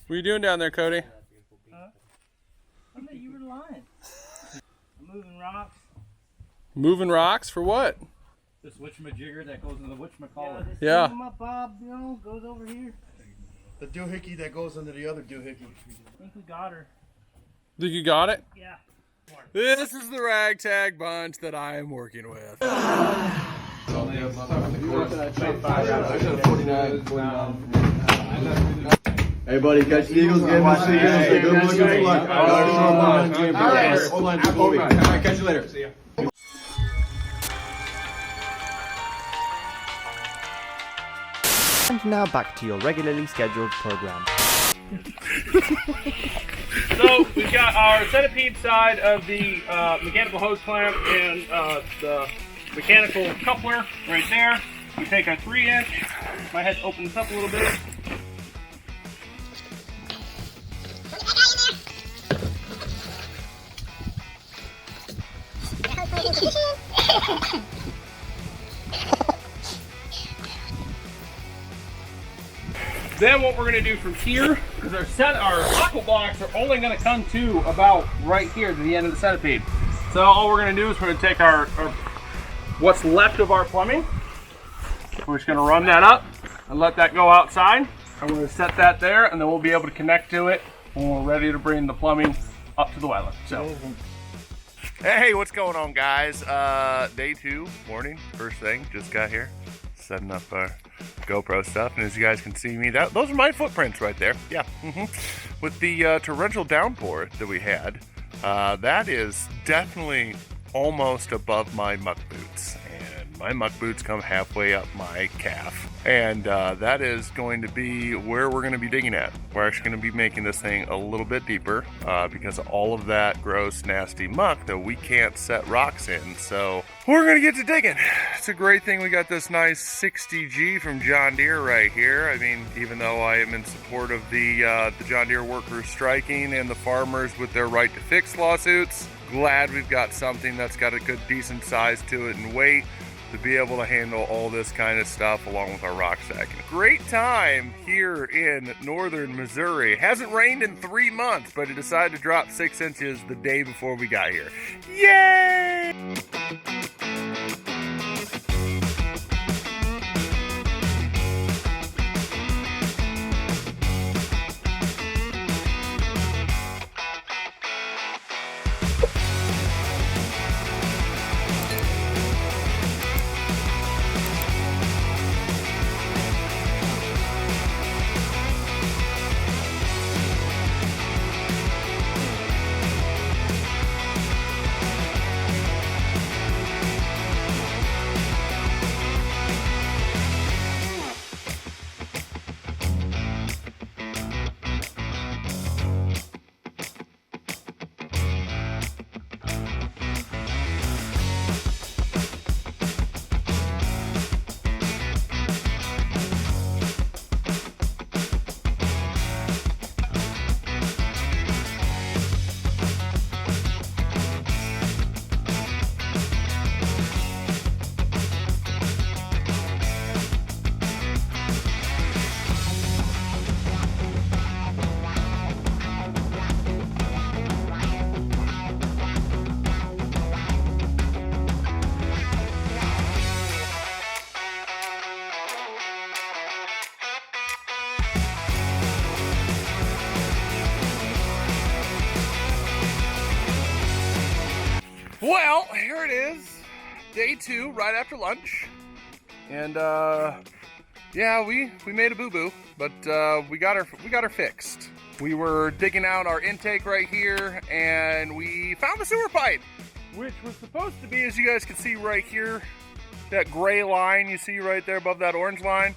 What are you doing down there, Cody? I bet you were lying. I'm moving rocks. Moving rocks for what? This witchamajigger that goes in the witchmacaller. Yeah. My Bob, you know, goes over here. The doohickey that goes under the other doohickey. I think we got her. Think you got it? Yeah. This is the ragtag bunch that I am working with. Hey buddy, catch the Eagles, give us the Eagles, good luck, good luck. Hold on, Alright, catch you later. See ya. And now back to your regularly scheduled program. So we've got our centipede side of the mechanical hose clamp and the mechanical coupler right there. We take our 3-inch. Might have to open this up a little bit. Then what we're going to do from here is our aqua blocks are only going to come to about right here to the end of the centipede. So all we're going to do is we're going to take our what's left of our plumbing. We're just going to run that up and let that go outside. And we're going to set that there, and then we'll be able to connect to it when we're ready to bring the plumbing up to the island. So. Hey, what's going on, guys? Day 2, morning, first thing, just got here, setting up our GoPro stuff, and as you guys can see me, those are my footprints right there. Yeah, with the torrential downpour that we had, that is definitely almost above my muck boots, and my muck boots come halfway up my calf, and that is going to be where we're going to be digging at. We're actually going to be making this thing a little bit deeper because of all of that gross, nasty muck that we can't set rocks in, so we're going to get to digging. It's a great thing we got this nice 60G from John Deere right here. I mean, even though I am in support of the John Deere workers striking and the farmers with their right to fix lawsuits, glad we've got something that's got a good decent size to it and weight to be able to handle all this kind of stuff along with our rock stacking. Great time here in northern Missouri. Hasn't rained in 3 months, but it decided to drop 6 inches the day before we got here. Yay! Well, here it is, day 2, right after lunch, and yeah, we made a boo-boo, but we got her fixed. We were digging out our intake right here, and we found the sewer pipe, which was supposed to be, as you guys can see right here, that gray line you see right there above that orange line.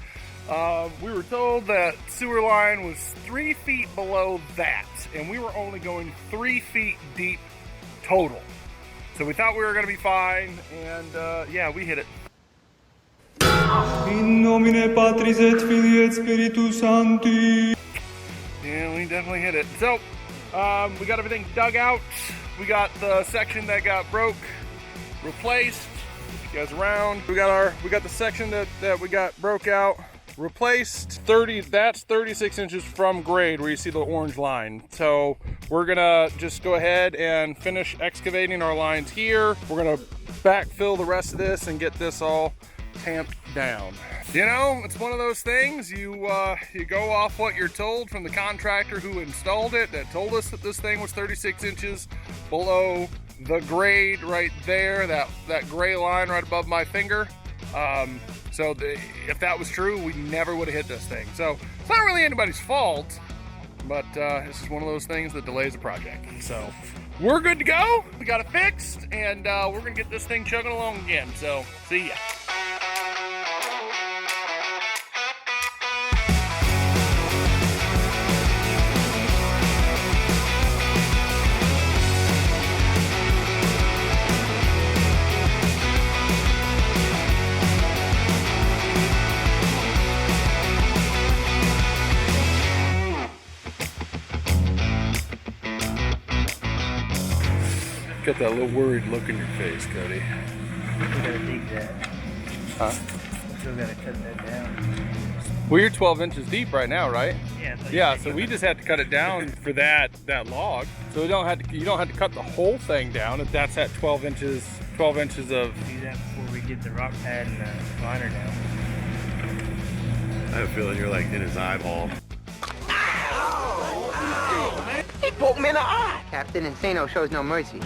We were told that sewer line was 3 feet below that, and we were only going 3 feet deep total. So we thought we were going to be fine, and yeah, we hit it. In nomine Patris et Filii et Spiritus Sancti. Yeah, we definitely hit it. So, we got everything dug out. We got the section that got broke replaced. You guys around. We got the section that we got broke out. replaced 30, that's 36 inches from grade where you see the orange line. So we're gonna just go ahead and finish excavating our lines here. We're gonna backfill the rest of this and get this all tamped down. You know, it's one of those things, you go off what you're told from the contractor who installed it, that told us that this thing was 36 inches below the grade right there, that gray line right above my finger. If that was true, we never would have hit this thing. So it's not really anybody's fault, but it's just one of those things that delays a project. So we're good to go. We got it fixed, and we're gonna get this thing chugging along again. So see ya. Got that little worried look in your face, Cody. We gotta dig that. Huh? Still gotta cut that down. Well, you're 12 inches deep right now, right? Yeah. Yeah, so we just had to cut it down for that log. So you don't have to cut the whole thing down if that's at 12 inches of. Do that before we get the rock pad and the liner down. I have a feeling you're like in his eyeball. He poked me in the eye. Captain Insano shows no mercy.